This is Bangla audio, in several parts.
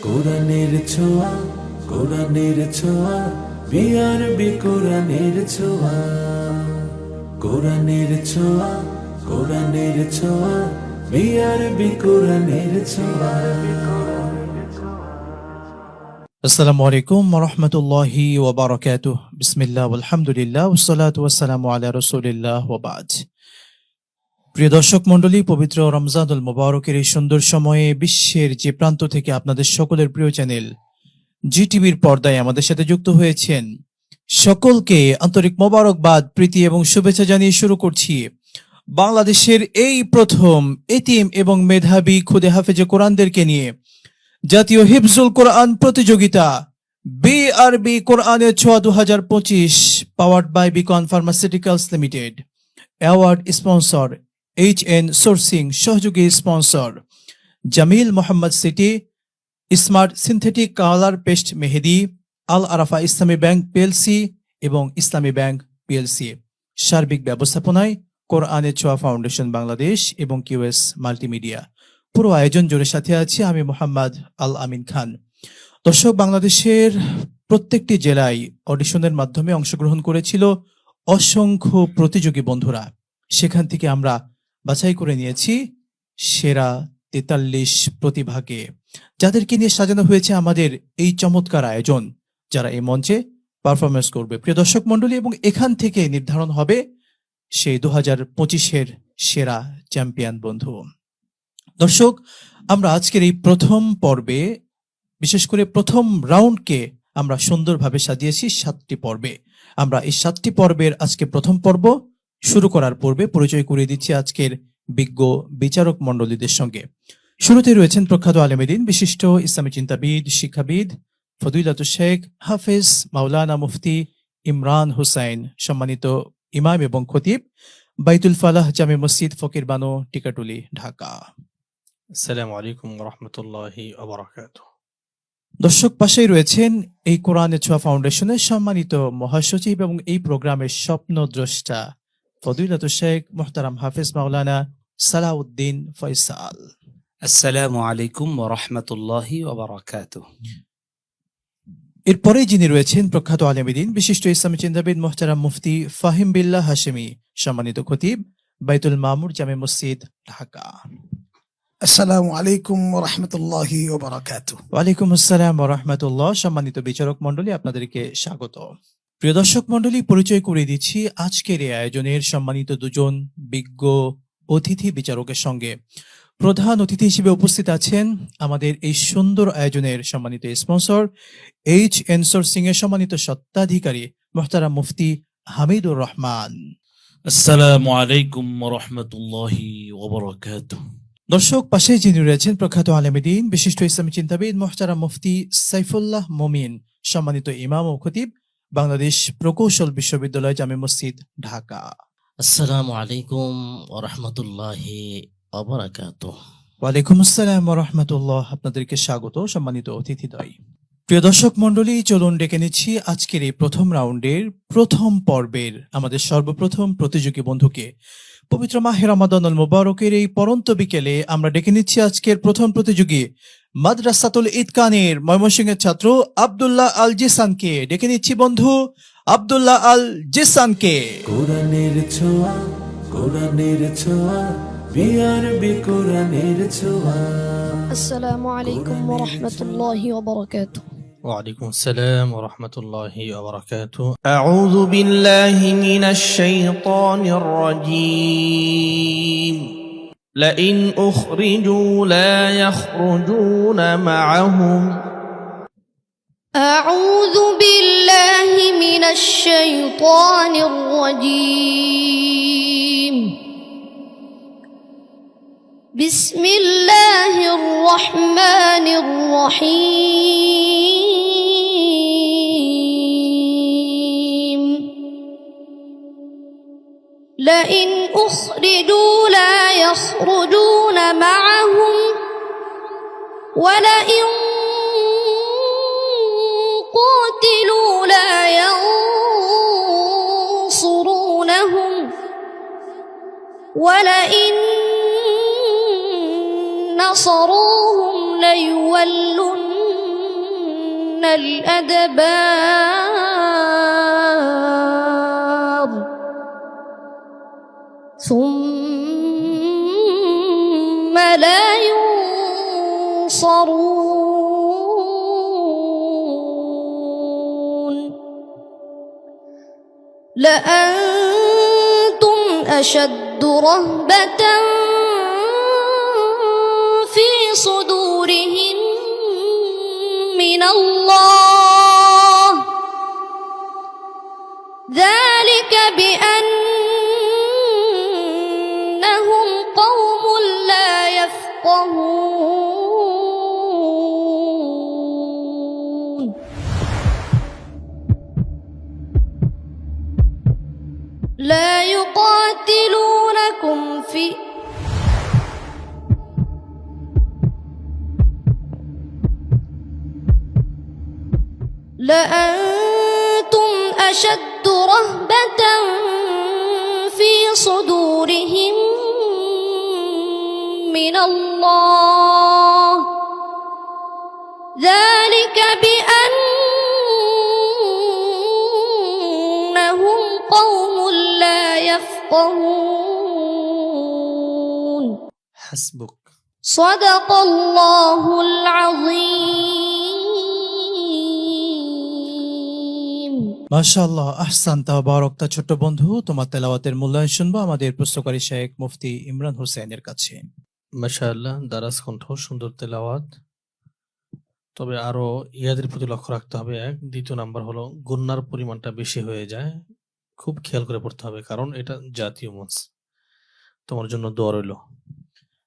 কোরআনের ছোঁয়া, কোরআনের ছোঁয়া, বিআরবি কোরআনের ছোঁয়া, কোরআনের ছোঁয়া, কোরআনের ছোঁয়া, বিআরবি কোরআনের ছোঁয়া। আসসালামু আলাইকুম ওয়া রাহমাতুল্লাহি ওয়া বারাকাতুহু। বিসমিল্লাহ আলহামদুলিল্লাহ ওয়াসসালাতু ওয়াসসালামু আলা রাসূলিল্লাহ ওয়া বা'দ। প্রিয় দর্শক মণ্ডলী, পবিত্র রমজানুল মুবারকের এই সুন্দর সময়ে বিশ্বের যে প্রান্ত থেকে আপনাদের সকলের প্রিয় চ্যানেল জিটিভির পর্দায় আমাদের সাথে যুক্ত হয়েছেন, সকলকে আন্তরিক মোবারকবাদ, প্রীতি এবং শুভেচ্ছা জানিয়ে শুরু করছি বাংলাদেশের এই প্রথম এতিম এবং মেধাবী খুদে হাফেজে কোরআনদেরকে নিয়ে জাতীয় হিফজুল কোরআন প্রতিযোগিতা বিআরবি কোরআনের ছোঁয়া 2025, powered by Beacon pharmaceuticals limited. Award sponsor HN sourcing, সহযোগী sponsor Jamil Mohammad city, smart synthetic colour paste Mehedi, Al Arafah Islami bank PLC এবং ইসলামী ব্যাংক পিএলসি। সার্বিক ব্যবস্থাপনায় কোরআনের ছোঁয়া ফাউন্ডেশন বাংলাদেশ এবং কিউএস মাল্টিমিডিয়া। পুরো আয়োজন জুড়ে সাথে আছি আমি মোহাম্মদ আল আমিন খান। দর্শক, বাংলাদেশের প্রত্যেকটি জেলায় অডিশনের মাধ্যমে অংশগ্রহণ করেছিল অসংখ্য প্রতিযোগী বন্ধুরা। সেখান থেকে আমরা বাছাই করে নিয়েছি সেরা 43 প্রতিভাকে, যাদেরকে নিয়ে সাজানো হয়েছে আমাদের এই চমৎকার আয়োজন, যারা এই মঞ্চে পারফরমেন্স করবে প্রিয় দর্শক মণ্ডলী, এবং এখান থেকে নির্ধারণ হবে সেই 2025-এর সেরা চ্যাম্পিয়ন বন্ধু। দর্শক, আমরা আজকের এই প্রথম পর্বে, বিশেষ করে প্রথম রাউন্ডকে আমরা সুন্দরভাবে সাজিয়েছি 7টি পর্বে। আমরা এই 7টি পর্বের আজকে প্রথম পর্ব শুরু করার পূর্বে পরিচয় করিয়ে দিচ্ছি আজকের বিজ্ঞ বিচারক মণ্ডলীদের সঙ্গে। শুরুতে রয়েছেন প্রখ্যাত আলেমেদিন, বিশিষ্ট ইসলামী চিন্তাবিদ, শিক্ষাবিদ ফদিলাতুল শেখ হাফেজ মাওলানা মুফতি ইমরান হুসাইন, সম্মানিত ইমাম এবং খতিব, বাইতুল ফালাহ জামে মসজিদ, ফকির বানো, টিকাটুলি, ঢাকা। আসসালামু আলাইকুম ওয়া রাহমাতুল্লাহি ওয়া বারাকাতুহু। দর্শক, পাশেই রয়েছেন এই কোরআনের ছোঁয়া ফাউন্ডেশনের সম্মানিত মহাসচিব এবং এই প্রোগ্রামের স্বপ্নদ্রষ্টা ফদিলাতুল শেখ মুহতারাম হাফেজ মাওলানা সালাউদ্দিন ফয়সাল। আসসালামু আলাইকুম ওয়া রাহমাতুল্লাহি ওয়া বারাকাতুহু। এরপরে যিনি রয়েছেন প্রখ্যাত আলেমেদিন, বিশিষ্ট ইসলামী চিন্তাবিদ মুহতারাম মুফতি ফাহিম বিল্লাহ হাশেমি, সম্মানিত খতিব বাইতুল মামুর জামে মসজিদ, ঢাকা। আসসালামু আলাইকুম ওয়া রাহমাতুল্লাহি ওয়া বারাকাতুহু। ওয়ালাইকুম আসসালাম ওয়া রাহমাতুল্লাহ। সম্মানিত বিচারক মণ্ডলী, আপনাদেরকে স্বাগত। প্রিয় দর্শক মণ্ডলী, পরিচয় করিয়ে দিচ্ছি আজকের এই আয়োজনের সম্মানিত দুজন বিজ্ঞ অতিথি বিচারকের সঙ্গে। প্রধান অতিথি হিসেবে উপস্থিত আছেন আমাদের এই সুন্দর আয়োজনের সম্মানিত স্পন্সর HN সোর্সিং এর সম্মানিত স্বত্বাধিকারী মুহতারাম মুফতি হামিদুর রহমান। আসসালামু আলাইকুম ওয়া রাহমাতুল্লাহি ওয়া বারাকাতুহু। দর্শক, পাশে যিনি রয়েছেন প্রখ্যাত আলেমেদিন, বিশিষ্ট ইসলামী চিন্তাবিদ মুহতারাম মুফতি সাইফুল্লাহ মুমিন, সম্মানিত ইমাম ও খতিব, বাংলাদেশ প্রকৌশল বিশ্ববিদ্যালয় জামে মসজিদ, ঢাকা। আসসালামু আলাইকুম ওয়া রাহমাতুল্লাহি ওয়া বারাকাতুহু। ওয়ালাইকুম আসসালাম ওয়া রাহমাতুল্লাহ। আপনাদেরকে স্বাগত সম্মানিত অতিথিদ্বয়। প্রিয় দর্শক মণ্ডলী, চলুন ডেকে নিচ্ছি আজকের এই প্রথম রাউন্ডের প্রথম পর্বের আমাদের সর্বপ্রথম প্রতিযোগী বন্ধুকে। পবিত্র মাহে রমাদানুল মুবারকের এই পরন্ত বিকেলে আমরা ডেকে নিচ্ছি আজকের প্রথম প্রতিযোগী মাদ্রাসাতুল ইতকানের ময়মনসিংহের ছাত্র আব্দুল্লাহ আল জিসানকে। ডেকে নিচ্ছি বন্ধু আব্দুল্লাহ আল জিসানকে। কোরআনের ছোঁয়া, কোরআনের ছোঁয়া, বিআরবি কোরআনের ছোঁয়া। السلام عليكم ورحمة الله وبركاته. وعليكم السلام ورحمة الله وبركاته. أعوذ بالله من الشيطان الرجيم. لئن أخرجوا لا يخرجون معهم. أعوذ بالله من الشيطان الرجيم. بسم الله الرحمن الرحيم. لئن أخرجوا لا يخرجون معهم ولئن قاتلوا لا ينصرونهم ولئن نصروهم ليولن الأدبار ثم لا ينصرون لأنتم أشد رهبة في صدورهم من الله ذلك بأنهم قوم لا يفقهون لا يقاتلونكم في لأنتم أشد رهبة في صدورهم من الله ذلك بأنهم قوم لا يفقهون حسبك صدق الله العظيم মাশাআল্লাহ, আহসান, তাবারাকতা। ছোট্ট বন্ধু, তোমার তেলাওয়াতের মূল্যায়ন শুনবো আমাদের প্রশ্নকারী শেখ মুফতি ইমরান হোসেনের কাছে। মাশাআল্লাহ, দারাজ কণ্ঠ, সুন্দর তেলাওয়াত। তবে আরো ইয়াদের প্রতি লক্ষ্য রাখতে হবে। দ্বিতীয় নাম্বার হলো গুন্নার পরিমাণটা বেশি হয়ে যায়, খুব খেয়াল করে পড়তে হবে, কারণ এটা জাতীয় মঞ্চ। তোমার জন্য দোয়া রইল।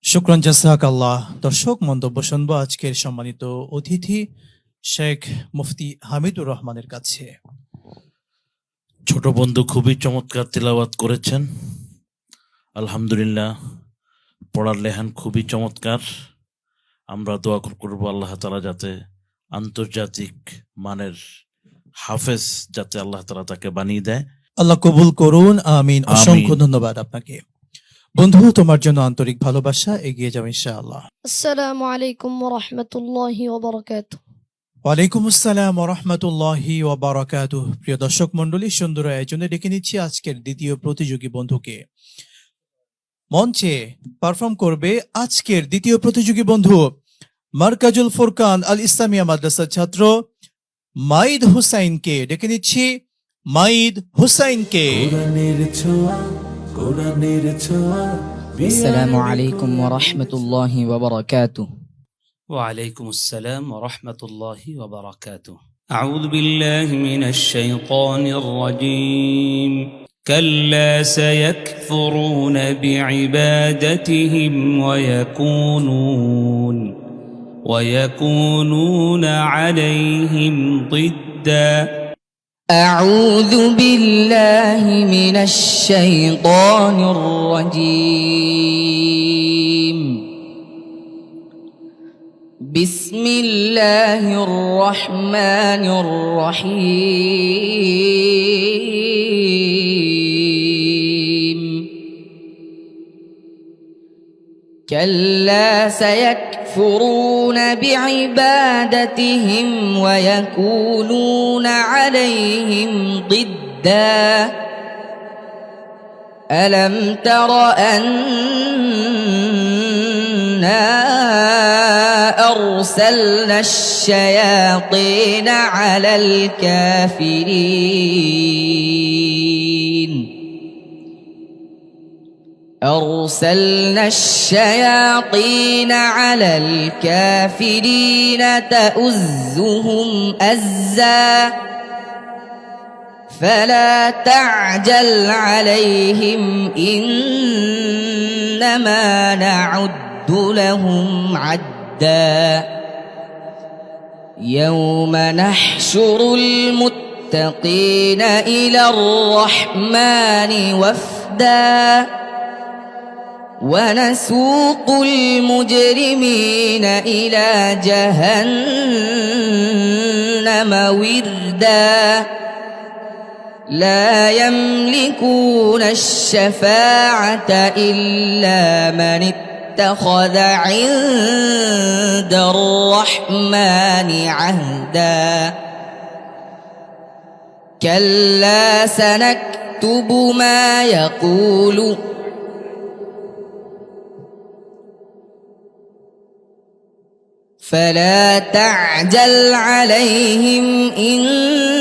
শুকরান, জাযাকাল্লাহ। দর্শক, মন্তব্য শুনবো আজকের সম্মানিত অতিথি শেখ মুফতি হামিদুর রহমানের কাছে। ছোট বন্ধু খুবই চমৎকার তেলাওয়াত করেছেন, আলহামদুলিল্লাহ। পড়ার লেহান খুবই চমৎকার। আমরা দোয়া করব আল্লাহ তাআলা যাতে আন্তর্জাতিক মানের হাফেজ যাতে আল্লাহ তাআলা তাকে বানিয়ে দেয়। আল্লাহ কবুল করুন, আমিন। আমিন। অসংখ্য ধন্যবাদ আপনাকে। বন্ধু, তোমার জন্য আন্তরিক ভালোবাসা, এগিয়ে যাও ইনশাআল্লাহ। আসসালামু আলাইকুম ওয়া রাহমাতুল্লাহি ওয়া বারাকাতুহু। ওয়ালাইকুম আসসালাম ওয়া রাহমাতুল্লাহি ওয়া বারাকাতুহু। প্রিয় দর্শক মণ্ডলী, সুন্দর আয়োজনে ডেকে নিচ্ছি আজকের দ্বিতীয় প্রতিযোগী বন্ধুকে। মঞ্চে পারফর্ম করবে আজকের দ্বিতীয় প্রতিযোগী বন্ধু মারকাজুল ফুরকান আল ইসলামিয়া মাদ্রাসার ছাত্র মাইদ হুসাইনকে। ডেকে নিচ্ছি মাইদ হুসাইনকে। কোরআনের ছোঁয়া, কোরআনের ছোঁয়া। السلام عليكم ورحمة الله وبركاته. وعليكم السلام ورحمة الله وبركاته. أعوذ بالله من الشيطان الرجيم. كلا سيكفرون بعبادتهم ويكونون عليهم ضدا. أعوذ بالله من الشيطان الرجيم. بسم الله الرحمن الرحيم. كلا سيكفرون بعبادتهم ويكونون عليهم ضدا. ألم تر أنا أرسلنا الشياطين على الكافرين تؤزهم أزا فلا تعجل عليهم إنما نعد لهم عدا. يوم نحشر المتقين إلى الرحمن وفدا ونسوق المجرمين إلى جهنم وردا. لا يملكون الشفاعة إلا من اتخذ عند الرحمن عهدا كلا سنكتب ما يقول فلا تعجل عليهم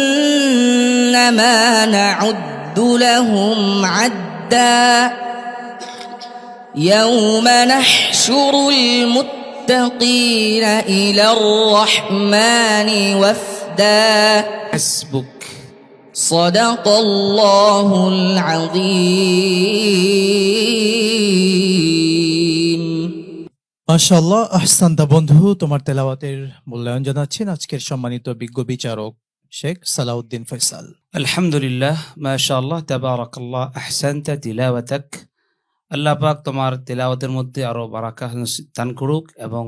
إنما نعد لهم عدا يوم نحشر المتقين إلى الرحمن وفدا حسبك صدق الله العظيم মাশাআল্লাহ, আহসানতা বন্ধু, তোমার তেলাওয়াতের মূল্যায়ন জানাচ্ছেন আজকের সম্মানিত বিজ্ঞ বিচারক শেখ সালাউদ্দিন ফয়সাল। আলহামদুলিল্লাহ, মাশাআল্লাহ, তাবারাকাল্লাহ, আহসানতা তিলাওয়াতাক। আল্লাহ পাক তোমার তেলাওয়াতের মধ্যে আরো বারাকা দান করুক এবং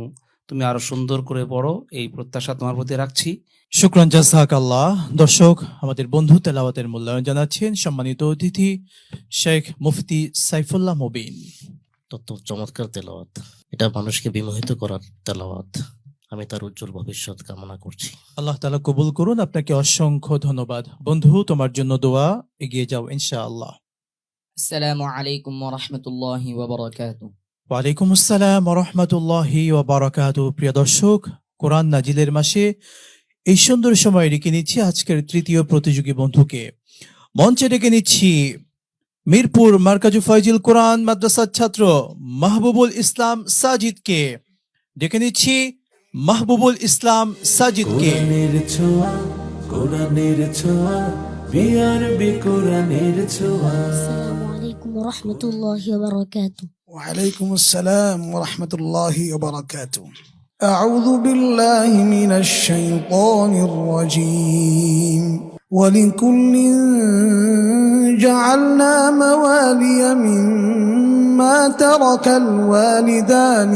তুমি আরো সুন্দর করে পড়ো, এই প্রত্যাশা তোমার প্রতি রাখছি। শুকরান জাযাকাল্লাহ। দর্শক, আমাদের বন্ধু তেলাওয়াতের মূল্যায়ন জানাচ্ছেন সম্মানিত অতিথি শেখ মুফতি সাইফুল্লাহ মুবিন। তত চমৎকার তেলাওয়াত, এটা মানুষকে বিমোহিত করার তেলাওয়াত। আমি তার উজ্জ্বল ভবিষ্যৎ কামনা করছি। আল্লাহ তাআলা কবুল করুন। আপনাকে অসংখ্য ধন্যবাদ বন্ধু, তোমার জন্য দোয়া, এগিয়ে যাও ইনশাআল্লাহ। আসসালামু আলাইকুম ওয়া রাহমাতুল্লাহি ওয়া বারাকাতুহু। ওয়ালাইকুম আসসালাম ওয়া রাহমাতুল্লাহি ওয়া বারাকাতুহু। প্রিয় দর্শক, কোরআন নাজিলের মাসে এই সুন্দর সময় ডেকে নিচ্ছি আজকের তৃতীয় প্রতিযোগী বন্ধুকে। মঞ্চে ডেকে নিচ্ছি মিরপুর মার্কাজু ফাইজুল কোরআন মাদ্রাসার ছাত্র মাহবুবুল ইসলাম সাজিদকে। ডেকে নিচ্ছি মাহবুবুল ইসলাম সাজিদকে। কোরআনের ছোঁয়া, কোরআনের ছোঁয়া, বিআরবি কোরআনের ছোঁয়া। আসসালামু আলাইকুম ওয়া রাহমাতুল্লাহি ওয়া বারাকাতুহু। وعليكم السلام ورحمة الله وبركاته. أعوذ بالله من الشيطان الرجيم. ولكل جعلنا موالي مما ترك الوالدان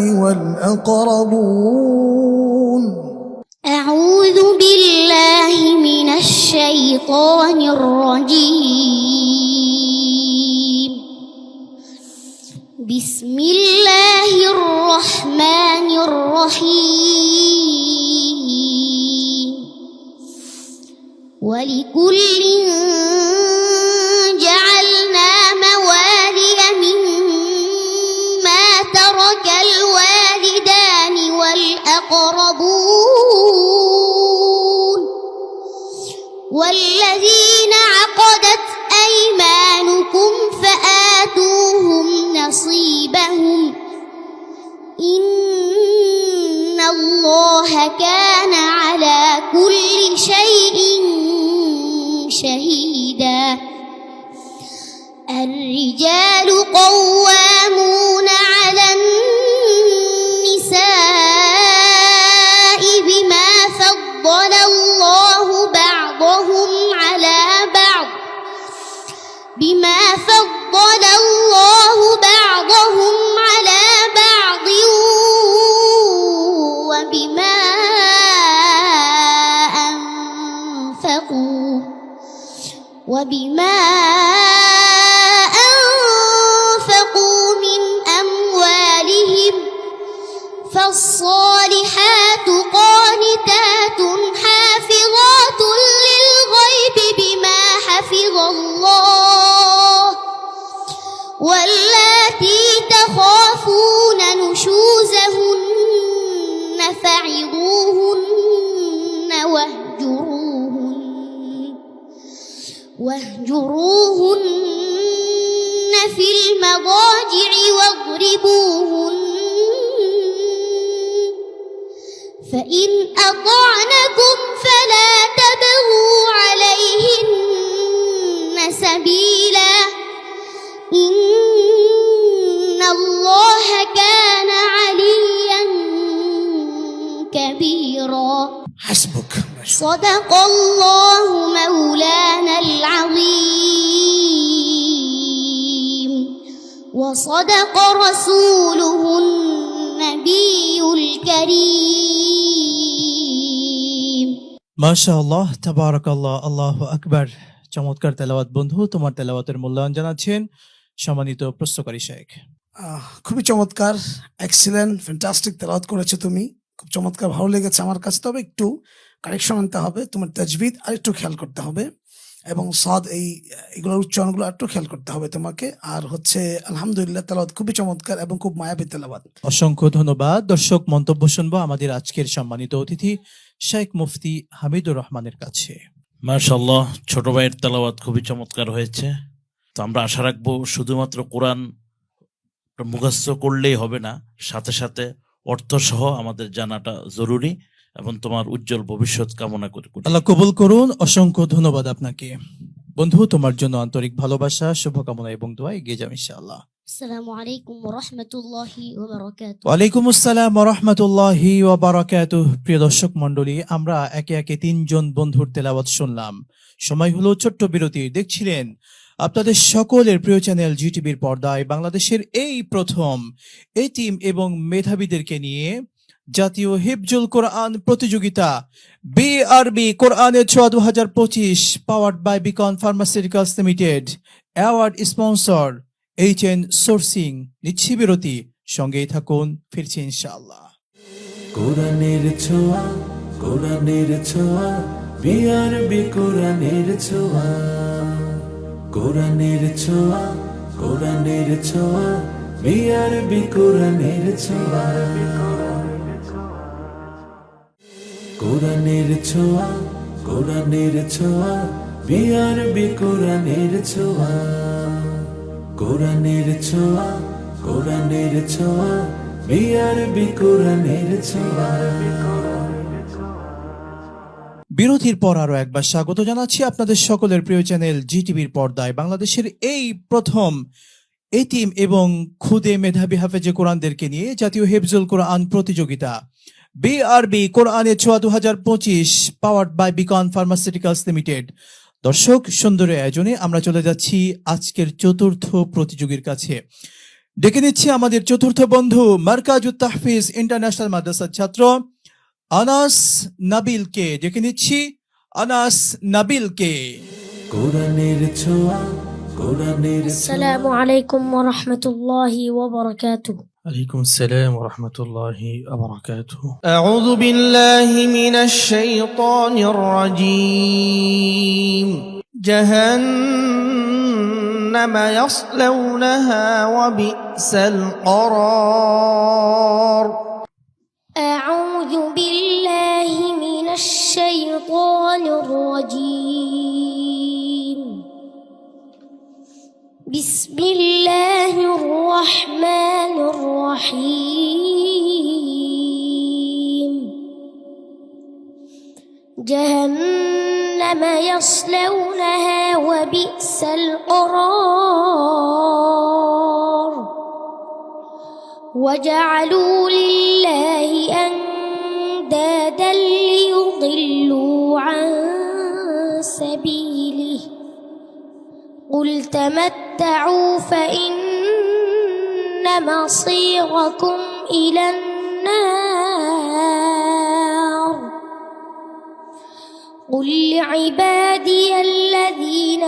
والأقربون. أعوذ بالله من الشيطان الرجيم. بسم الله الرحمن الرحيم. ولكل جعلنا موالي مما ترك الوالدان والأقربون والذين عقدت أيمانكم فآتوهم نصيبهم إن الله كان على كل شيء شهيدا. الرجال قوامون على النساء بما فضل الله بعضهم على بعض وبما أنفقوا من أموالهم فالصالحات قانتات حافظات للغيب بما حفظ الله واللاتي تخافون نشوزهن فعظوهن واهجروهن في المضاجع واضربوهن فإن أطعنكم فلا تبغوا عليهن سبيلا إن الله كان عليا كبيرا. حسبك. صدق الله مولانا العظيم وصدق رسوله النبي الكريم. মাশাআল্লাহ, তাবারাকাল্লাহ, আল্লাহু আকবার। চমৎকার তেলাওয়াত বন্ধু, তোমার তেলাওয়াতের মূল্যায়ন জানাচ্ছেন সম্মানিত প্রশ্নকারী শেখ। খুবই চমৎকার, এক্সিলেন্ট, ফ্যান্টাস্টিক তেলাওয়াত করেছো তুমি। খুব চমৎকার, ভালো লেগেছে আমার কাছে। তবে একটু কারেকশন আনতে হবে, তোমার তাজবিদ আর একটু খেয়াল করতে হবে, এবং সাদ এগুলোর উচ্চারণগুলো একটু খেয়াল করতে হবে তোমাকে। আর হচ্ছে আলহামদুলিল্লাহ, তেলাওয়াত খুবই চমৎকার এবং খুব মায়াবী তেলাওয়াত। অসংখ্য ধন্যবাদ। দর্শক, মন্তব্য শুনবো আমাদের আজকের সম্মানিত অতিথি শেখ মুফতি হামিদুর রহমানের কাছে। মাশাআল্লাহ, ছোট ভাইয়ের তেলাওয়াত খুবই চমৎকার হয়েছে। তো আমরা আশা রাখবো শুধুমাত্র কোরআন মুখস্থ করলেই হবে না, সাথে সাথে অর্থ সহ আমাদের জানাটা জরুরি, এবং তোমার উজ্জ্বল ভবিষ্যৎ কামনা করি। আল্লাহ কবুল করুন। অসংখ্য ধন্যবাদ আপনাকে। বন্ধু, তোমার জন্য আন্তরিক ভালোবাসা, শুভকামনা এবং দোয়া। এগিয়ে যাও ইনশাআল্লাহ। السلام عليكم ورحمة الله وبركاته. ওয়ালাইকুম আসসালাম ওয়া রাহমাতুল্লাহি ওয়া বারাকাতুহু। প্রিয় দর্শক মণ্ডলী, আমরা একে একে তিনজন বন্ধুর তেলাওয়াত শুনলাম। সময় হলো ছোট্ট বিরতির। দেখছিলেন আপনাদের সকলের প্রিয় চ্যানেল জিটিভির পর্দায় বাংলাদেশের এই প্রথম এতিম এবং মেধাবীদেরকে নিয়ে জাতীয় হিফজুল কোরআন প্রতিযোগিতা বিআরবি কোরআনের ছোঁয়া 2025, powered by Beacon pharmaceuticals limited, award sponsor HN sourcing. নিচ্ছি বিরতি, সঙ্গেই থাকুন, ফিরছি ইনশাআল্লাহ। কোরআনের ছোঁয়া, কোরআনের ছোঁয়া, বিআরবি কোরআনের ছোঁয়া, কোরআনের ছোঁয়া, কোরআনের ছোঁয়া, বিআরবি কোরআনের ছোঁয়া, কোরআনের ছোঁয়া, কোরআনের ছোঁয়া, বিআরবি কোরআনের ছোঁয়া, কোরআনের ছোঁয়া, কোরআনের ছোঁয়া, বিআরবি কোরআনের ছোঁয়া। বিরতির পর আরো একবার স্বাগত জানাচ্ছি আপনাদের সকলের প্রিয় চ্যানেল জিটিভির পর্দায় বাংলাদেশের এই প্রথম এতিম এবং খুদে মেধাবী হাফেজে কোরআনদেরকে নিয়ে জাতীয় হিফজুল কোরআন প্রতিযোগিতা বিআরবি কোরআনের ছোঁয়া 2025, powered by Beacon pharmaceuticals Limited. দর্শক, সুন্দর আয়োজনে আমরা চলে যাচ্ছি আজকের চতুর্থ প্রতিযোগীর কাছে। ডেকে নিচ্ছি আমাদের চতুর্থ বন্ধু, মারকাজুত তাহফিজ ইন্টারন্যাশনাল মাদ্রাসার ছাত্র আনাস নাবিলকে। ডেকে নিচ্ছি আনাস নাবিলকে। কোরআনের ছোঁয়া, কোরআনের ছোঁয়া। السلام عليكم ورحمة الله وبركاته. عليكم السلام ورحمة الله وبركاته. أعوذ بالله من الشيطان الرجيم. جهنم يصلونها وبئس القرار. أعوذ بالله من الشيطان الرجيم. بسم الله الرحمن الرحيم. جهنم يصلونها وبئس القرار. وجعلوا لله أندادا ليضلوا عن سبيله. قل تمتعوا فإن مصيركم إلى النار. قل لعبادي الذين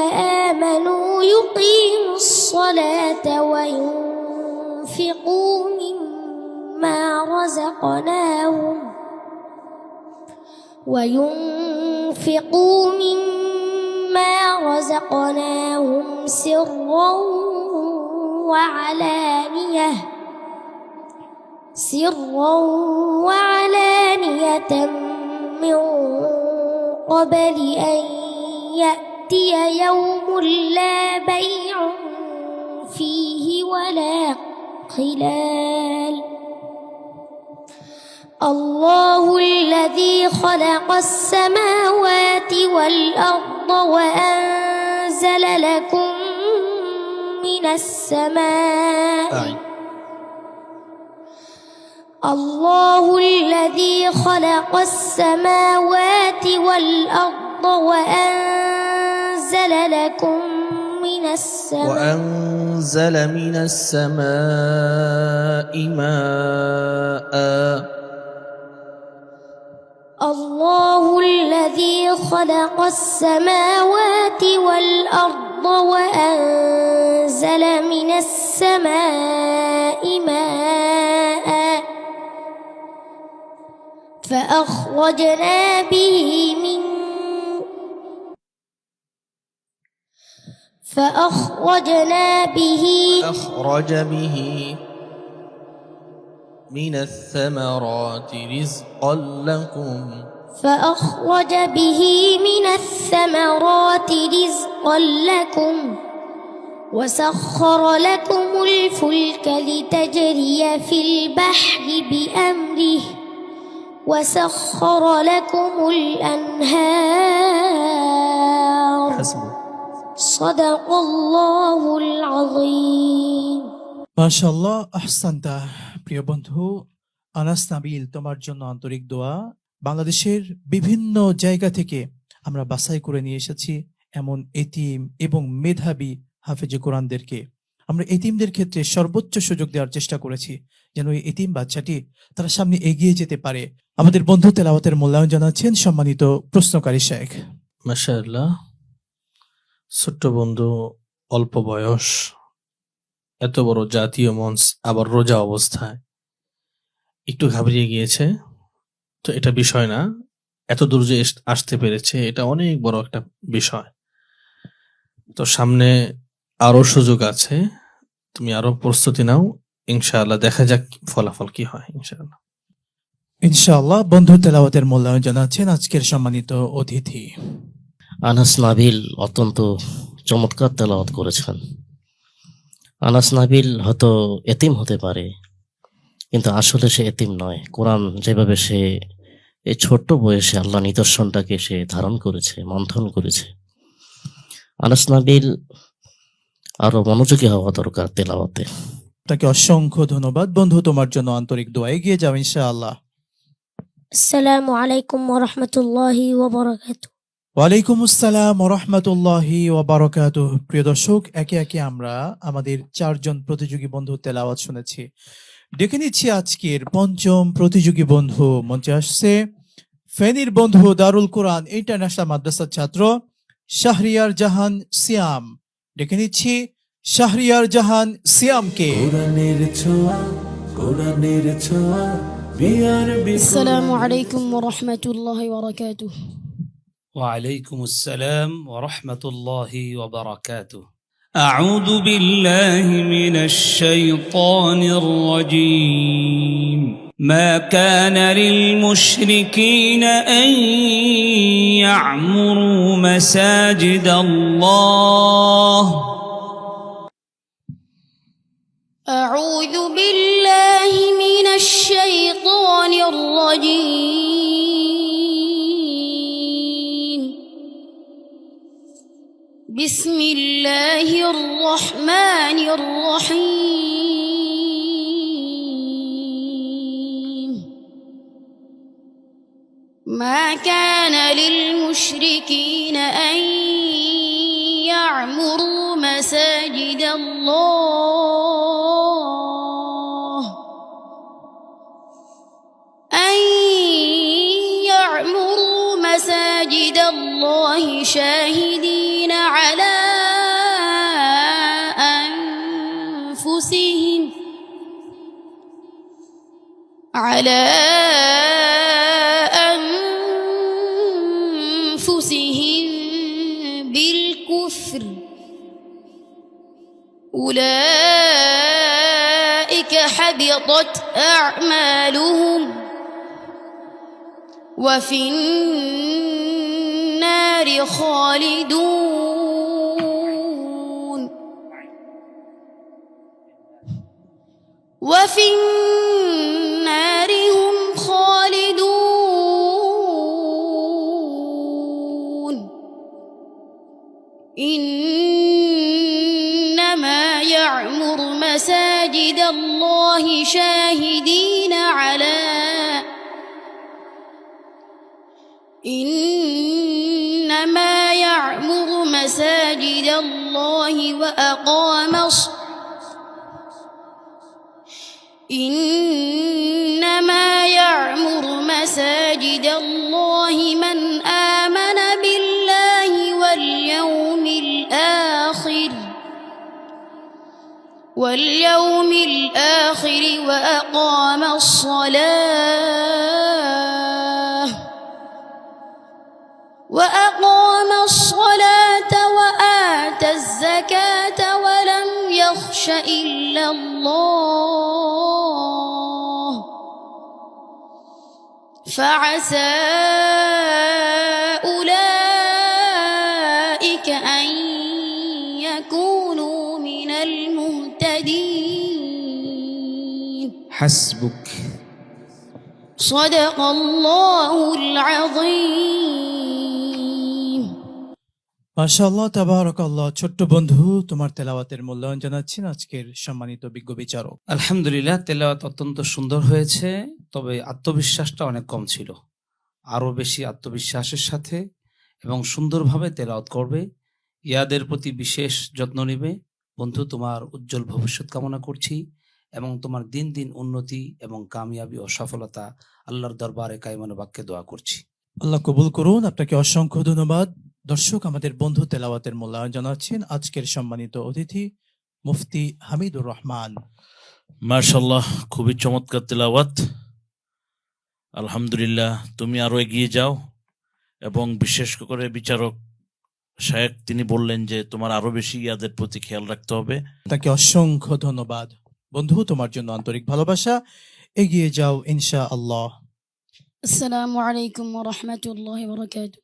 آمنوا يقيموا الصلاة وينفقوا مما رزقناهم سرا وعلانية من قبل أن يأتي يوم لا بيع فيه ولا خلال. الله الذي خلق السماوات والأرض وأنزل لكم من السماء. الله الذي خلق السماوات والأرض وأنزل لكم من السماء ماء. الله الذي خلق السماوات والأرض الأرض وأنزل من السماء ماء فأخرجنا أخرج به من الثمرات رزقا لكم وسخر لكم الفلك لتجري في البحر بأمره وسخر لكم الأنهار صدق الله العظيم মাশাআল্লাহ আহসানতা। প্রিয় বন্ধু আনাস নাবিল, তোমার জন্য আন্তরিক দোয়া। বাংলাদেশের বিভিন্ন জায়গা থেকে আমরা বাছাই করে নিয়ে এসেছি এমন এতিম এবং মেধাবী হাফেজে কোরআনদেরকে। আমরা এতিমদের ক্ষেত্রে সর্বোচ্চ সুযোগ দেওয়ার চেষ্টা করেছি যেন এই এতিম বাচ্চাটি তারা সামনে এগিয়ে যেতে পারে। আমাদের বন্ধু তেলাওয়াতের মূল্যায়ন জানাচ্ছেন সম্মানিত প্রশ্নকারী শেখ। মাশাআল্লাহ, ছোট্ট বন্ধু, অল্প বয়স, এত বড় জাতীয় মঞ্চ, আবার রোজা অবস্থায় একটু ঘাবড়িয়ে গিয়েছে। তো এটা বিষয় না, এত দূর যে আসতে পেরেছে এটা অনেক বড় একটা বিষয়। তো সামনে আরো সুযোগ আছে, তুমি আরো প্রস্তুতি নাও, ইনশাআল্লাহ দেখা যাক ফলাফল কি হয়। ইনশাআল্লাহ ইনশাআল্লাহ। বন্ধু তেলাওয়াতের মূল্যায়ন জানাচ্ছেন আজকের সম্মানিত অতিথি। আনাস নাবিল অত্যন্ত চমৎকার তেলাওয়াত করেছেন। আনাস নাবিল হয়তো এতিম হতে পারে, কিন্তু আসলে সে এতিম নয়। কোরআন যেভাবে সে এই ছোট্ট বয়সে আল্লাহ নিদর্শনটাকে সে ধারণ করেছে, মন্থন করেছে, আনাস নাবিল আরো মনোযোগী হওয়া দরকার তেলাওয়াতে। তাকে অসংখ্য ধন্যবাদ। বন্ধু তোমার জন্য আন্তরিক দোয়া, এগিয়ে যাও ইনশাআল্লাহ। আসসালামু আলাইকুম ওয়া রাহমাতুল্লাহি ওয়া বারাকাতুহু। ওয়ালাইকুম আসসালাম ওয়া রাহমাতুল্লাহি ওয়া বারাকাতুহু। প্রিয় দর্শক, একে একে আমরা আমাদের 4 জন প্রতিযোগী বন্ধু তেলাওয়াত শুনেছি। ডেকে নিচ্ছি আজকের 5ম প্রতিযোগী বন্ধু। মঞ্চে আসছে ফেনীর বন্ধু দারুল কোরআন ইন্টারন্যাশনাল মাদ্রাসার ছাত্র শাহরিয়ার জাহান সিয়াম। ডেকে নিচ্ছি শাহরিয়ার জাহান সিয়ামকে। কোরআনের ছোঁয়া, কোরআনের ছোঁয়া, বিআরবি আসসালামু আলাইকুম ওয়া রাহমাতুল্লাহি ওয়া বারাকাতুহু। وعليكم السلام ورحمة الله وبركاته. أعوذ بالله من الشيطان الرجيم. ما كان للمشركين أن يعمروا مساجد الله. أعوذ بالله من الشيطان الرجيم. بسم الله الرحمن الرحيم. ما كان للمشركين أن يعمروا مساجد الله شاهدين على أنفسهم بالكفر أولئك حبطت أعمالهم وفي النار خالدون وفي النار هم خالدون إنما يعمر مساجد الله شاهدين على إنما يعمر مساجد الله إنما يعمر مساجد الله من آمن بالله واليوم الآخر واليوم الآخر وأقام الصلاة وآتى الزكاة ولم يخش إلا الله فعسى أولئك أن يكونوا من المهتدين حسبك صدق الله العظيم মাশাআল্লাহ তাবারাকাল্লাহ। ছোট্ট বন্ধু, তোমার তেলাওয়াতের মূল্যায়ন জানাচ্ছেন আজকের সম্মানিত বিজ্ঞ বিচারক। আলহামদুলিল্লাহ, তেলাওয়াত অত্যন্ত সুন্দর হয়েছে, তবে আত্মবিশ্বাসটা অনেক কম ছিল। আরো বেশি আত্মবিশ্বাসের সাথে এবং সুন্দরভাবে তেলাওয়াত করবে। ইয়াদের প্রতি বিশেষ যত্ন নেবে। বন্ধু, তোমার উজ্জ্বল ভবিষ্যৎ কামনা করছি এবং তোমার দিন দিন উন্নতি এবং কামিয়াবি ও সফলতা আল্লাহর দরবারে কায়মান বাক্যে দোয়া করছি। আল্লাহ কবুল করুন। আপনাকে অসংখ্য ধন্যবাদ। দর্শক, আমাদের বন্ধু তেলাওয়াতের মূল্যায়ন জানাচ্ছেন আজকের সম্মানিত অতিথি মুফতি হামিদুর রহমান। মাশাল্লাহ, খুবই চমৎকার তেলাওয়াত। আলহামদুলিল্লাহ, তুমি আরো এগিয়ে যাও। এবং বিশেষ করে বিচারক শায়েখ তিনি বললেন যে তোমার আরো বেশি ইয়াদের প্রতি খেয়াল রাখতে হবে। তাকে অসংখ্য ধন্যবাদ। বন্ধু, তোমার জন্য আন্তরিক ভালোবাসা। এগিয়ে যাও ইনশাআল্লাহ। السلام عليكم ورحمة الله وبركاته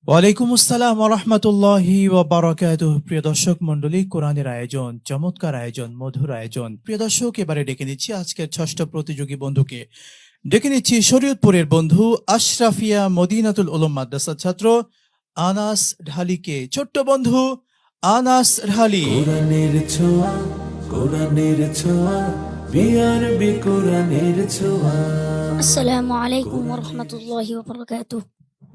ওয়ালাইকুম আসসালাম ওয়া রাহমাতুল্লাহি ওয়া বারাকাতুহু। প্রিয় দর্শক মণ্ডলী, কোরআনের আয়োজন, চমৎকার আয়োজন, মধুর আয়োজন। প্রিয় দর্শক, এবারে ডেকে নিচ্ছি আজকের ষষ্ঠ প্রতিযোগী বন্ধুকে। ডেকে নিচ্ছি শরীয়তপুরের বন্ধু আশরাফিয়া মদিনাতুল উলুম মাদ্রাসার ছাত্র আনাস ঢালিকে। ছোট্ট বন্ধু আনাস ঢালি। কোরআনের ছোঁয়া, কোরআনের ছোঁয়া, বিআরবি কোরআনের ছোঁয়া। السلام عليكم ورحمة الله وبركاته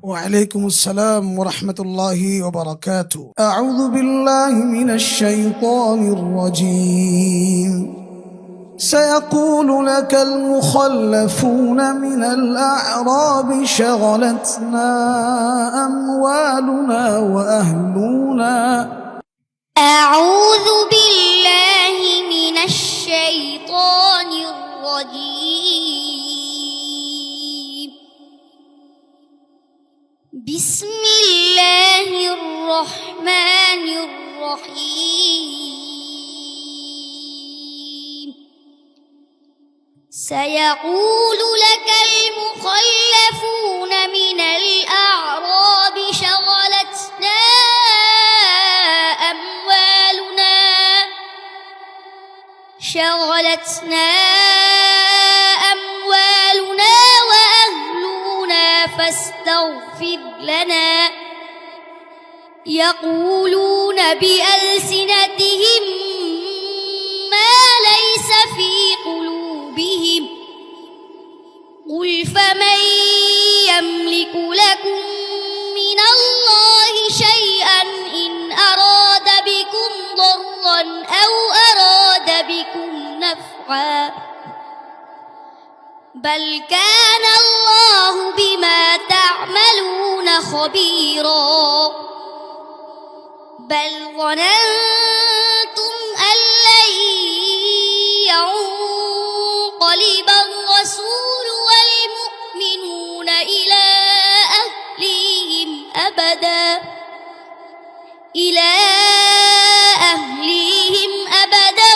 وعليكم السلام ورحمة الله وبركاته. أعوذ بالله من الشيطان الرجيم. سيقول لك المخلفون من الأعراب شغلتنا أموالنا وأهلنا. أعوذ بالله من الشيطان الرجيم. بسم الله الرحمن الرحيم. سيقول لك المخلفون من الأعراب شغلتنا أموالنا وأهلنا فاستغفر لنا. يقولون بألسنتهم ما ليس في قلوبهم. قل فمن يملك لكم من الله شيئا إن أراد بكم ضرا أو أراد بكم نفعا بل كان الله بما تعملون خبيرا. بل ظننتم أن لن ينقلب الرسول والمؤمنون إلى أهليهم أبدا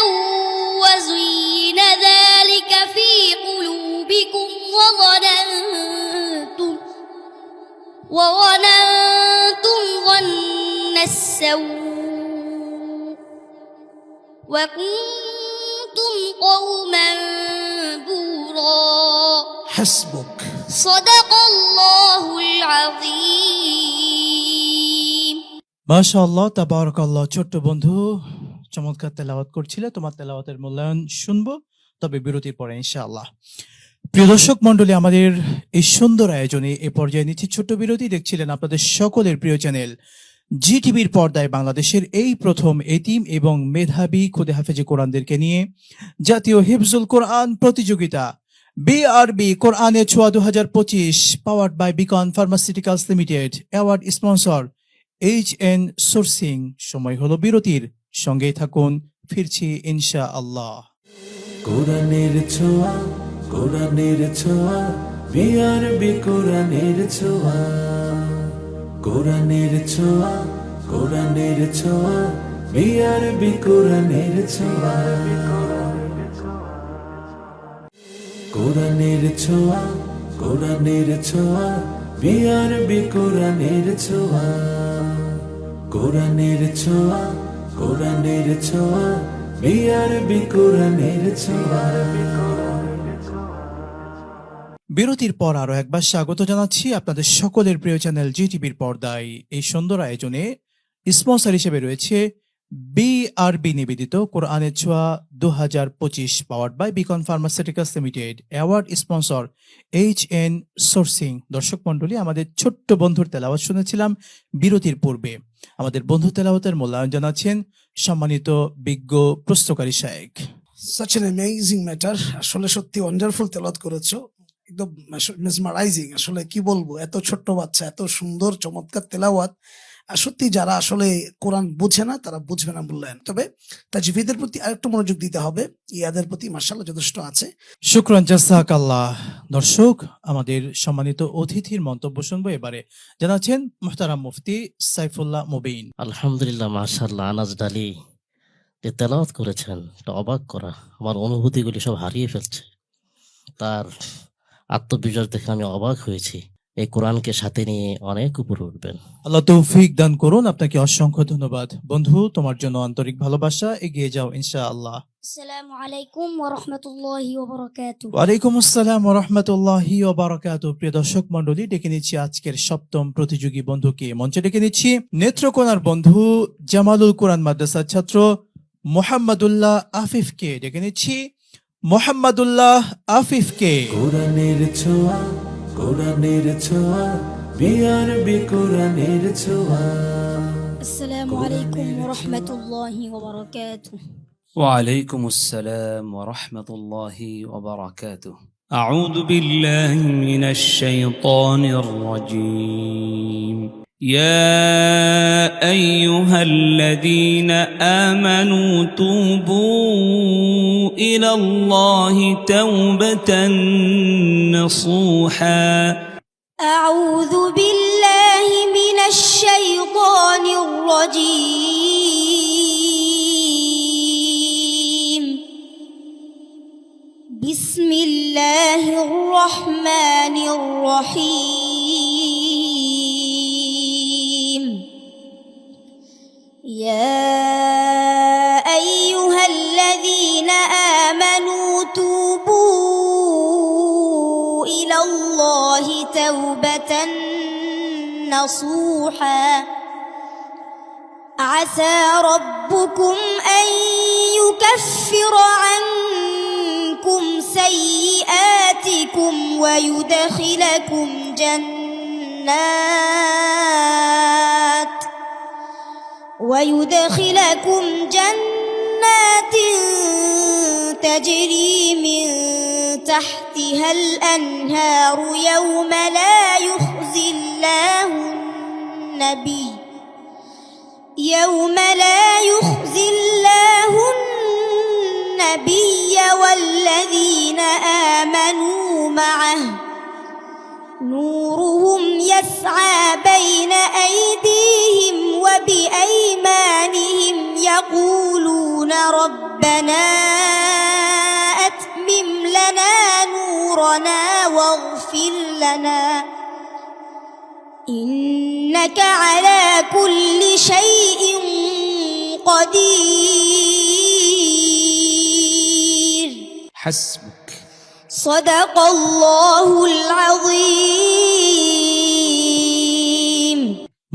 وزين ذلك في قلوبكم وظننتم ظن السوء وكنتم قوما بورا. حسبك. صدق الله العظيم. মাশাআল্লাহ তাবারাকাল্লাহ। ছোট্ট বন্ধু, চমৎকার তেলাওয়াত করছিলে। তোমার তেলাওয়াতের মূল্যায়ন শুনবো, তবে বিরতির পরে ইনশাআল্লাহ। প্রিয় দর্শক মণ্ডলী, আমাদের এই সুন্দর আয়োজনে এ পর্যায়ে নিচ্ছি ছোট্ট বিরতি। দেখছিলেন আপনাদের সকলের প্রিয় চ্যানেল জি টিভির পর্দায় বাংলাদেশের এই প্রথম এতিম এবং মেধাবী খুদে হাফেজে কোরআনদেরকে নিয়ে জাতীয় হিফজুল কোরআন প্রতিযোগিতা বিআরবি কোরআনের ছোঁয়া 2025 powered by Beacon pharmaceuticals limited, award sponsor HN sourcing. সময় হলো বিরতির, সঙ্গেই থাকুন ফিরছি ইনশা আল্লাহ। কোরআনের ছোঁয়া, কোরআনের ছোঁয়া, বিআরবি কোরআনের ছোঁয়া, কোরআনের ছোঁয়া, কোরআনের ছোঁয়া, বিআরবি কোরআনের ছোঁয়া, কোরআনের ছোঁয়া, কোরআনের ছোঁয়া, বিআরবি কোরআনের ছোঁয়া, কোরআনের ছোঁয়া, কোরআনের ছোঁয়া, বিআরবি কোরআনের ছোঁয়া। বিরতির পর আরো একবার স্বাগত জানাচ্ছি আপনাদের সকলের প্রিয় চ্যানেল জি টিভির পর্দায়। এই সুন্দর আয়োজনে স্পন্সর হিসেবে রয়েছে বিআরবি নিবেদিত কোরআনের ছোঁয়া 2025 powered by Beacon pharmaceuticals limited. Award sponsor HN sourcing. দর্শক মন্ডলী, আমাদের ছোট্ট বন্ধুর তেলাওয়াত শুনেছিলাম বিরতির পূর্বে। আমাদের বন্ধু তেলাওয়াতের মূল্যায়ন জানাচ্ছেন সম্মানিত বিজ্ঞ প্রশ্নকারী শায়েখ। such an amazing matter, আসলে সত্যি ওয়ান্ডারফুল তেলাওয়াত করেছো, একদম মেসমারাইজিং। আসলে কি বলবো, এত ছোট্ট বাচ্চা, এত সুন্দর চমৎকার তেলাওয়াত। আর সত্যি যারা আসলে কোরআন বুঝে না তারা বুঝবে না মূল্যায়ন। তবে তাজভিদের প্রতি আরেকটু মনোযোগ দিতে হবে, ইয়াদের প্রতি মাশাআল্লাহ যথেষ্ট আছে। শুকরান জাযাকাল্লাহ। দর্শক, আমাদের সম্মানিত অতিথির মন্তব্য শুনবো এবারে। জানাচ্ছেন মুহতারাম মুফতি সাইফুল্লাহ মুবিন। আলহামদুলিল্লাহ, মাশাআল্লাহ। আনাস ডালি যে তেলাওয়াত করেছেন, এটা অবাক করা। আমার অনুভূতিগুলি সব হারিয়ে ফেলছে। তার আত্মবিশ্বাস দেখে আমি অবাক হয়েছি। এই কোরআনকে সাথে নিয়ে অনেক উপরে উঠবেন। আল্লাহ তৌফিক দান করুন। আপনাকে অসংখ্য ধন্যবাদ। বন্ধু, তোমার জন্য আন্তরিক ভালোবাসা। এগিয়ে যাও ইনশাআল্লাহ। আসসালামু আলাইকুম ওয়া রাহমাতুল্লাহি ওয়া বারাকাতুহু। ওয়ালাইকুম আসসালাম ওয়া রাহমাতুল্লাহি ওয়া বারাকাতুহু। প্রিয় দর্শক মণ্ডলী, ডেকে নিচ্ছি আজকের সপ্তম প্রতিযোগী বন্ধুকে। মঞ্চে ডেকে নিচ্ছি নেত্রকোনার বন্ধু জামালুল কোরআন মাদ্রাসার ছাত্র মোহাম্মদুল্লাহ আফিফকে। ডেকে নিচ্ছি মোহাম্মদুল্লাহ আফিফকে। কোরআনের ছোঁয়া, কোরআনের ছোঁয়া, বিআরবি কোরআনের ছোঁয়া। আসসালামু আলাইকুম ওয়া রাহমাতুল্লাহি ওয়া বারাকাতুহু। وعليكم السلام ورحمة الله وبركاته. أعوذ بالله من الشيطان الرجيم. يا أيها الذين آمنوا توبوا إلى الله توبة نصوحا. أعوذ بالله من الشيطان الرجيم. بسم الله الرحمن الرحيم. يا أيها الذين آمنوا توبوا إلى الله توبة نصوحا. عسى ربكم أن يكفر عنكم سيئاتكم ويدخلكم جنات تجري من تحتها الأنهار يوم لا يخزي الله النبي والذين آمنوا معه نورهم يسعى بين أيديهم وبأيمانهم يقولون ربنا أتمم لنا نورنا واغفر لنا إنك على كل شيء قدير. حسبك. صدق الله العظيم.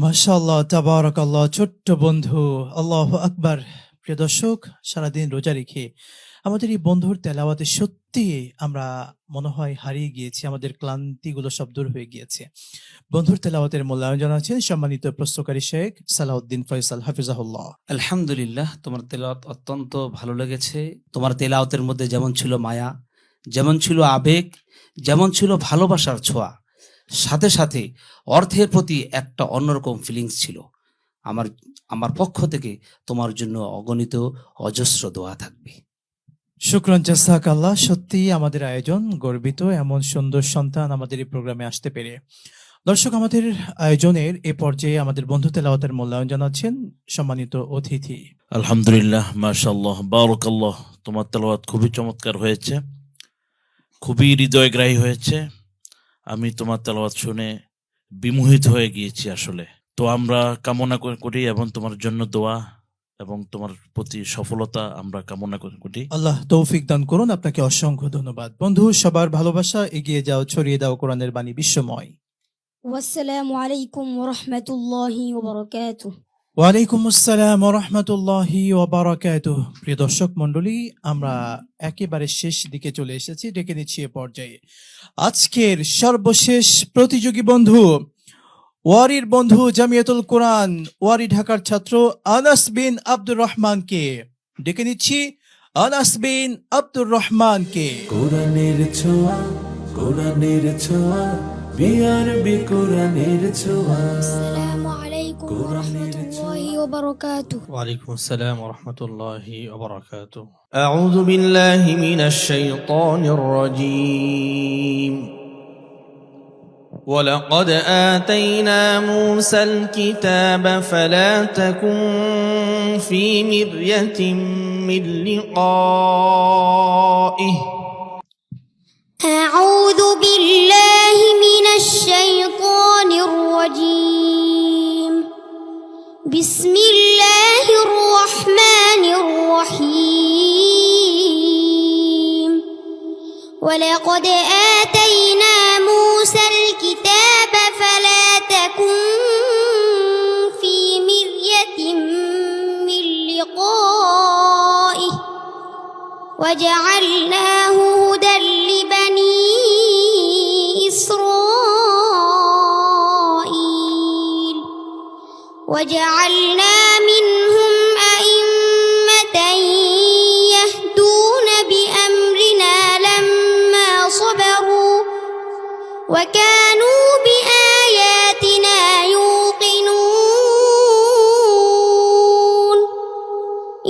মাশাআল্লাহ, তাবারাকাল্লাহ। ছোট্ট বন্ধু, আল্লাহু আকবার। প্রিয় দর্শক, সারাদিন রোজা রেখে আমাদের এই বন্ধুর তেলাওয়াতে সত্যি আমরা মনে হয় হারিয়ে গিয়েছি, আমাদের ক্লান্তিগুলো সব দূর হয়ে গিয়েছে। বন্ধুর তেলাওয়াতের মূল্যায়ন জানাচ্ছেন সম্মানিত প্রশ্নকারী শেখ সালাউদ্দিন ফয়সাল হাফিজাহুল্লাহ। আলহামদুলিল্লাহ, তোমার তেলাওয়াত অত্যন্ত ভালো লেগেছে। তোমার তেলাওয়াতের মধ্যে যেমন ছিল মায়া, যেমন ছিল আবেগ, যেমন ছিল ভালোবাসার ছোঁয়া, সাথে সাথে অর্থের প্রতি একটা অন্যরকম ফিলিংস ছিল। আমার আমার পক্ষ থেকে তোমার জন্য অগণিত অজস্র দোয়া থাকবে। শুকরান জাসাক আল্লাহ, সত্যি আমাদের আয়োজন গর্বিত এমন সুন্দর সন্তান আমাদের এই প্রোগ্রামে আসতে পেরে। দর্শক, আমাদের আয়োজনের এ পর্যায়ে আমাদের বন্ধু তেলাওয়াতের মূল্যায়ন জানাচ্ছেন সম্মানিত অতিথি। আলহামদুলিল্লাহ, মাশাআল্লাহ, বারাকাল্লাহ। তোমার তেলাওয়াত খুবই চমৎকার হয়েছে, খুবই হৃদয়গ্রাহী হয়েছে। আমি তোমার তেলাওয়াত শুনে বিমোহিত হয়ে গিয়েছি আসলে। তো আমরা কামনা করি এবং তোমার জন্য দোয়া এবং তোমার প্রতি সফলতা আমরা কামনা করি। আল্লাহ তৌফিক দান করুন। আপনাকে অসংখ্য ধন্যবাদ। বন্ধু, সবার ভালোবাসা এগিয়ে যাও, ছড়িয়ে দাও কোরআনের বাণী বিশ্বময়। والسلام عليكم ورحمة الله وبركاته. ওয়ালাইকুম আসসালাম ওয়া রাহমাতুল্লাহি ওয়া বারাকাতুহু। প্রিয় দর্শক মণ্ডলী, আমরা একেবারে শেষ দিকে চলে এসেছি। ডেকে নিচ্ছি এ পর্যায়ে আজকের সর্বশেষ প্রতিযোগী বন্ধু, ওয়ারির বন্ধু, জামিয়াতুল কোরআন ওয়ারি ঢাকার ছাত্র আনাস বিন আব্দুর রহমানকে। ডেকে নিচ্ছি আনাস বিন আব্দুর রহমানকে। কোরআনের ছোঁয়া, কোরআনের ছোঁয়া, বিআরবি কোরআনের ছোঁয়া। السلام عليكم ورحمة الله وبركاته. ওয়ালাইকুম আসসালাম ওয়া রাহমাতুল্লাহি ওয়া বারাকাতুহু। আউযু বিল্লাহি মিনাশ শাইতানির রাজীম। ولقد آتينا موسى الكتاب فلا تكن في مرية من لقائه. أعوذ بالله من الشيطان الرجيم. بسم الله الرحمن الرحيم. ولقد آتينا موسى الكتاب فلا تكن في مرية من لقائه وجعلناه هدى لبني إسرائيل وجعلنا منهم أئمة يهدون بأمرنا لما صبروا وكانوا بآياتنا يوقنون.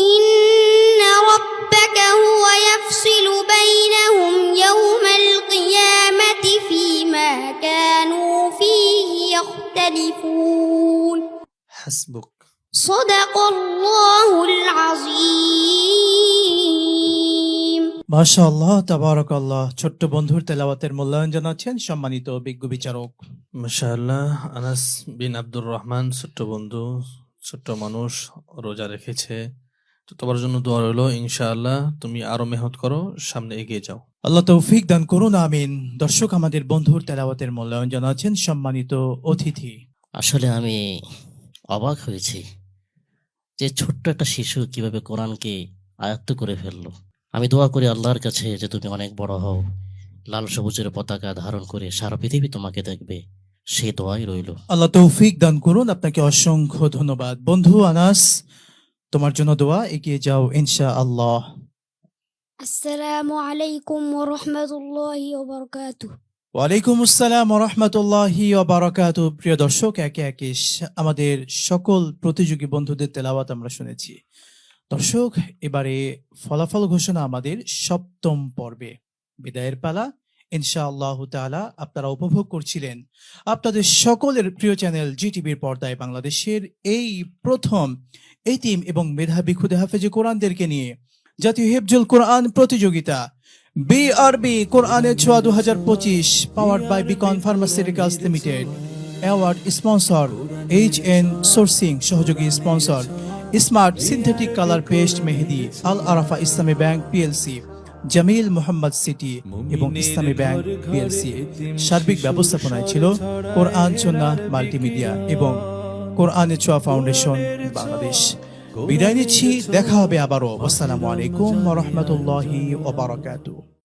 إن ربك هو يفصل بينهم يوم القيامة فيما كانوا فيه يختلفون. حسبك. صدق الله العظيم. মাশাআল্লাহ, তাবারাকাল্লাহ। ছোট্ট বন্ধুর তেলাওয়াতের মূল্যায়ন জানাচ্ছেন সম্মানিত বিজ্ঞ বিচারক। মাশাআল্লাহ, আনাস বিন আব্দুর রহমান, ছোট্ট বন্ধু, ছোট্ট মানুষ, রোজা রেখেছে। তো তোমার জন্য দোয়া রইলো, ইনশাআল্লাহ তুমি আরো মেহনত করো, সামনে এগিয়ে যাও। আল্লাহ তৌফিক দান করুন, আমিন। দর্শক, আমাদের বন্ধুর তেলাওয়াতের মূল্যায়ন জানাচ্ছেন সম্মানিত অতিথি। আসলে আমি অবাক হয়েছি যে ছোট্ট একটা শিশু কিভাবে কোরআনকে আয়ত্ত করে ফেললো। আমি দোয়া করি আল্লাহর কাছে যে তুমি অনেক বড় হও, লাল সবুজের পতাকা ধারণ করে সারা পৃথিবী তোমাকে দেখবে, সেই দোয়াই রইল। আল্লাহ তৌফিক দান করুন। আপনাকে অসংখ্য ধন্যবাদ। বন্ধু আনাস, তোমার জন্য দোয়া, এগিয়ে যাও ইনশাআল্লাহ। السلام عليكم ورحمة الله وبركاته. ওয়ালাইকুম আসসালাম ওয়া রাহমাতুল্লাহি ওয়া বারাকাতুহু। প্রিয় দর্শক, একে একে আমাদের সকল প্রতিযোগী বন্ধুদের তেলাওয়াত আমরা শুনেছি। দর্শক, এবারে ফলাফল ঘোষণা আমাদের সপ্তম পর্বে, বিদায়ের পালা। ইনশাআল্লাহু তাআলা আপনারা উপভোগ করছিলেন আপনাদের সকলের প্রিয় চ্যানেল জিটিভির পর্দায় বাংলাদেশের এই প্রথম এতিম এবং মেধাবী খুদে হাফেজে কোরআনদেরকে নিয়ে জাতীয় হিফজুল কোরআন প্রতিযোগিতা বিআরবি কোরআনের ছোঁয়া 2025, powered by Beacon pharmaceuticals limited. Award sponsor HN sourcing, সহযোগী sponsor smart synthetic colour paste Mehedi, Al Arafah Islami bank PLC, Jamil Mohammad city এবং ইসলামী ব্যাংক পিএলসি। সার্বিক ব্যবস্থাপনায় ছিল কোরআন সুন্নাহ মাল্টিমিডিয়া এবং কোরআনের ছোঁয়া ফাউন্ডেশন বাংলাদেশ। বিদায় নিচ্ছি, দেখা হবে আবারও। আসসালামু আলাইকুম ওয়া রাহমাতুল্লাহি ওয়া বারাকাতুহু।